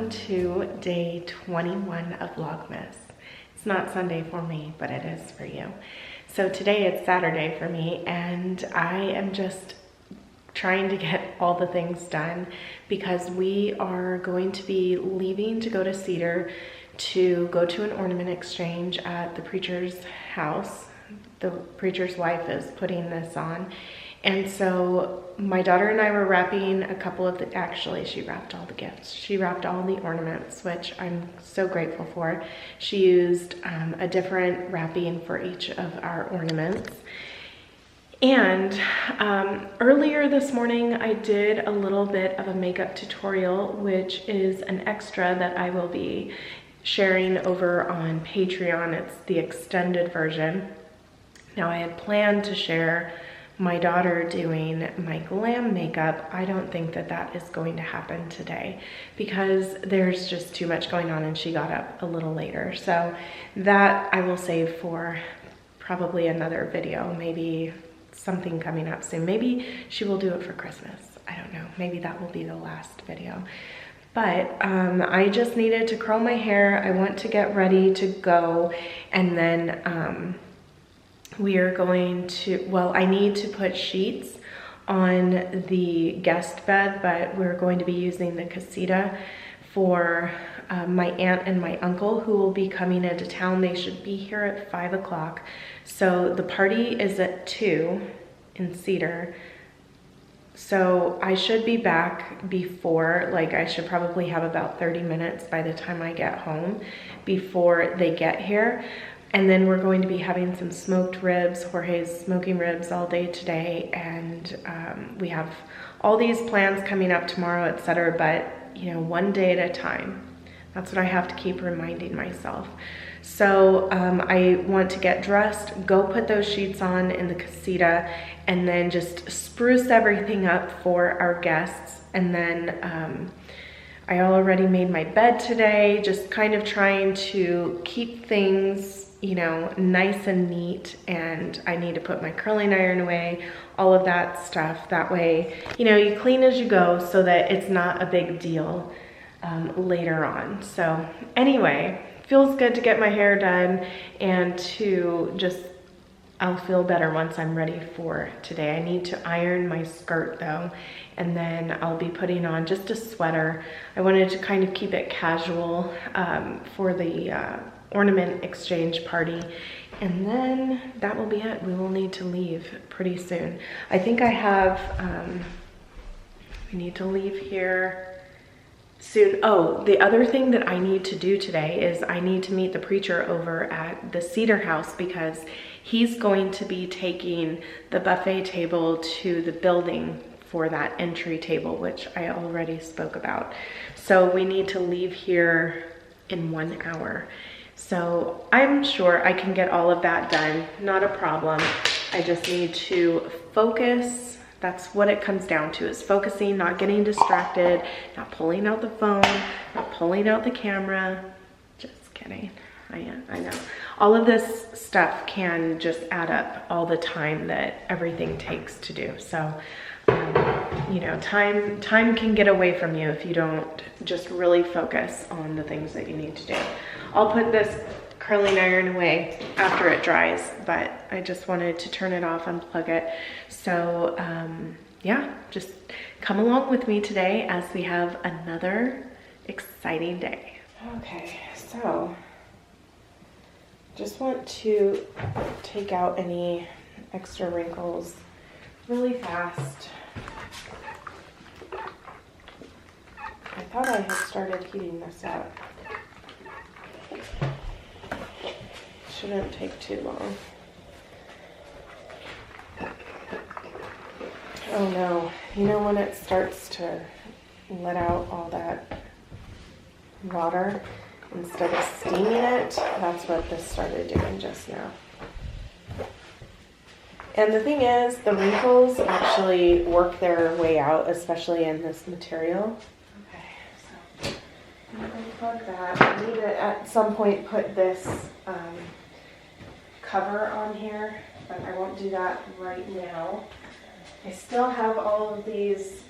welcome to day 21 of Vlogmas. It's not Sunday for me, but it is for you. So today it's Saturday for me, and I am just trying to get all the things done because we are going to be leaving to go to Cedar to go to an ornament exchange at the preacher's house. The preacher's wife is putting this on. And so my daughter and I were wrapping a couple of the, actually she wrapped all the gifts. She wrapped all the ornaments, which I'm so grateful for. She used a different wrapping for each of our ornaments. And earlier this morning, I did a little bit of a makeup tutorial, which is an extra that I will be sharing over on Patreon. It's the extended version. Now I had planned to share my daughter doing my glam makeup. I don't think that that is going to happen today because there's just too much going on and she got up a little later. So that I will save for probably another video, maybe something coming up soon. Maybe she will do it for Christmas. I don't know. Maybe that will be the last video. But I just needed to curl my hair. I want to get ready to go, and then we are going to, well, I need to put sheets on the guest bed, but we're going to be using the casita for my aunt and my uncle who will be coming into town. They should be here at 5 o'clock. So the party is at 2 in Cedar. So I should be back before, like I should probably have about 30 minutes by the time I get home before they get here. And then we're going to be having some smoked ribs. Jorge's smoking ribs all day today. And we have all these plans coming up tomorrow, etc. But, you know, one day at a time. That's what I have to keep reminding myself. So I want to get dressed, go put those sheets on in the casita, and then just spruce everything up for our guests. And then I already made my bed today, just kind of trying to keep things, you know, nice and neat. And I need to put my curling iron away, all of that stuff. That way, you know, you clean as you go so that it's not a big deal later on. So anyway, feels good to get my hair done and to just, I'll feel better once I'm ready for today. I need to iron my skirt though, and then I'll be putting on just a sweater. I wanted to kind of keep it casual for the ornament exchange party. And then that will be it. We will need to leave pretty soon. I think I have, we need to leave here soon. Oh, the other thing that I need to do today is I need to meet the preacher over at the Cedar house because he's going to be taking the buffet table to the building for that entry table, which I already spoke about. So we need to leave here in 1 hour. So I'm sure I can get all of that done, not a problem. I just need to focus. That's what it comes down to, is focusing, not getting distracted, not pulling out the phone, not pulling out the camera. Just kidding. I know. All of this stuff can just add up all the time that everything takes to do. So, you know, time can get away from you if you don't just really focus on the things that you need to do. I'll put this curling iron away after it dries, but I just wanted to turn it off, unplug it. So yeah, just come along with me today as we have another exciting day. Okay, so just want to take out any extra wrinkles really fast. I thought I had started heating this up. Shouldn't take too long. Oh no, you know when it starts to let out all that water instead of steaming it? That's what this started doing just now. And the thing is, the wrinkles actually work their way out, especially in this material. Okay, so I'm going to unplug that. I need to at some point put this cover on here, but I won't do that right now. I still have all of these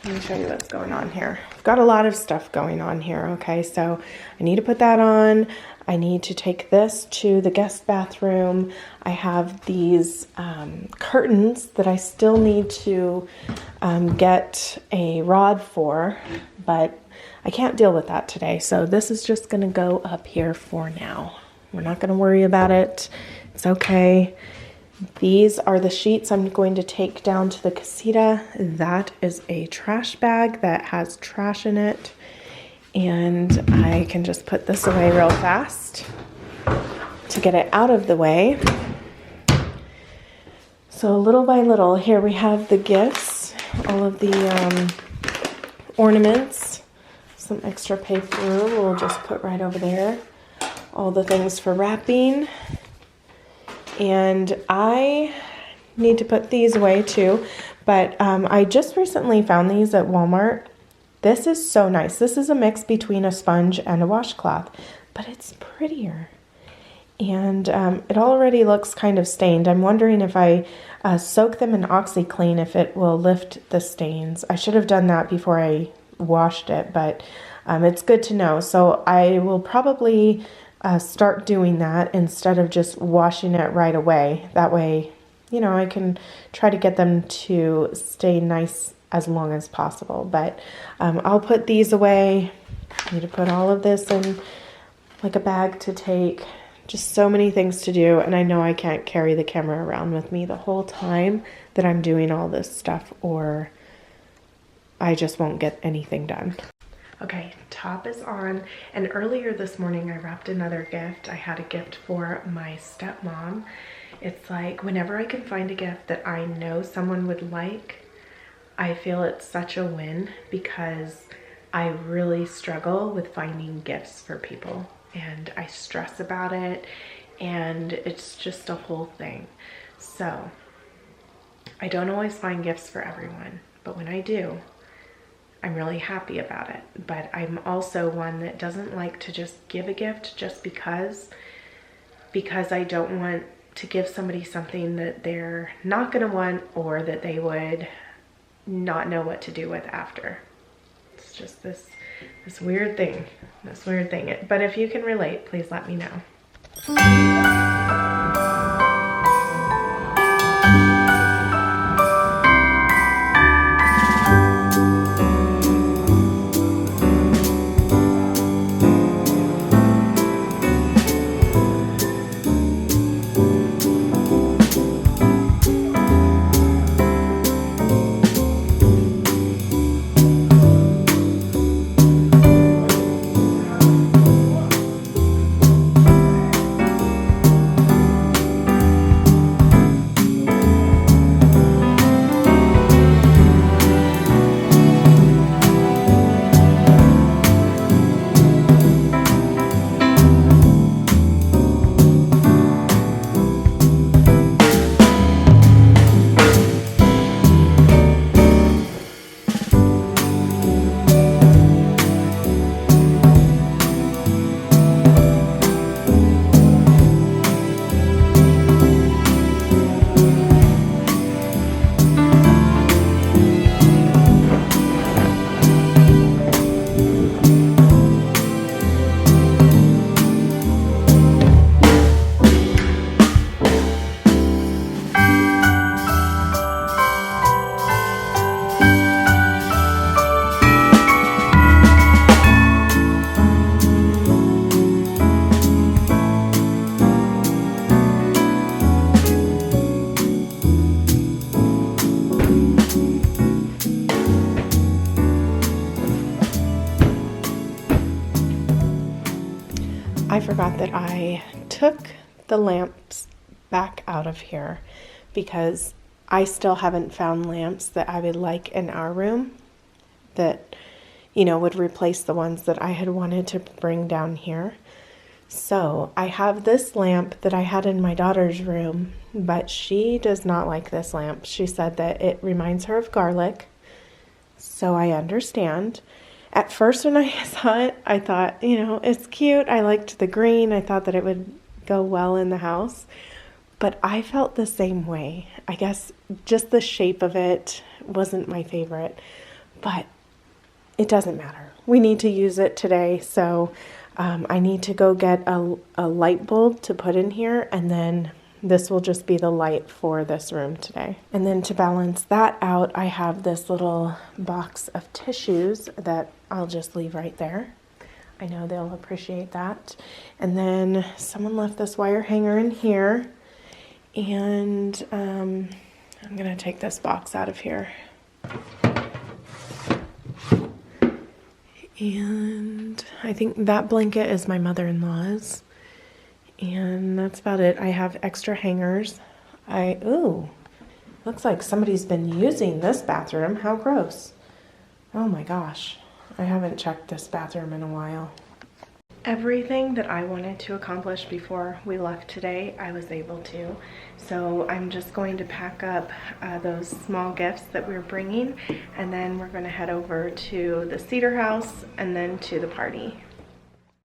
Let me show you what's going on here. I've got a lot of stuff going on here, okay? So I need to put that on. I need to take this to the guest bathroom. I have these curtains that I still need to get a rod for, but I can't deal with that today. So this is just gonna go up here for now. We're not gonna worry about it. It's okay. These are the sheets I'm going to take down to the casita. That is a trash bag that has trash in it. And I can just put this away real fast to get it out of the way. So little by little, here we have the gifts, all of the ornaments, some extra paper we'll just put right over there. All the things for wrapping. And I need to put these away too, but I just recently found these at Walmart. This is so nice. This is a mix between a sponge and a washcloth, but it's prettier. And it already looks kind of stained. I'm wondering if I soak them in OxyClean, if it will lift the stains. I should have done that before I washed it, but it's good to know. So I will probably start doing that instead of just washing it right away. That way, you know, I can try to get them to stay nice as long as possible. But I'll put these away. I need to put all of this in like a bag to take. Just so many things to do, and I know I can't carry the camera around with me the whole time that I'm doing all this stuff, or I just won't get anything done. Okay, top is on, and earlier this morning I wrapped another gift. I had a gift for my stepmom. It's like whenever I can find a gift that I know someone would like, I feel it's such a win, because I really struggle with finding gifts for people, and I stress about it, and it's just a whole thing. So I don't always find gifts for everyone, but when I do, I'm really happy about it. But I'm also one that doesn't like to just give a gift just because I don't want to give somebody something that they're not gonna want, or that they would not know what to do with after. It's just this weird thing, But if you can relate, please let me know. I forgot that I took the lamps back out of here because I still haven't found lamps that I would like in our room that, you know, would replace the ones that I had wanted to bring down here. So I have this lamp that I had in my daughter's room, but she does not like this lamp. She said that it reminds her of garlic. So I understand. At first when I saw it, I thought, you know, it's cute. I liked the green. I thought that it would go well in the house. But I felt the same way. I guess just the shape of it wasn't my favorite. but it doesn't matter. We need to use it today, so I need to go get a light bulb to put in here, and then this will just be the light for this room today. And then to balance that out, I have this little box of tissues that I'll just leave right there. I know they'll appreciate that. And then someone left this wire hanger in here, and I'm gonna take this box out of here. And I think that blanket is my mother-in-law's. And that's about it. I have extra hangers. Ooh, looks like somebody's been using this bathroom. How gross. Oh my gosh. I haven't checked this bathroom in a while. Everything that I wanted to accomplish before we left today, I was able to. So I'm just going to pack up those small gifts that we're bringing, and then we're going to head over to the Cedar House and then to the party.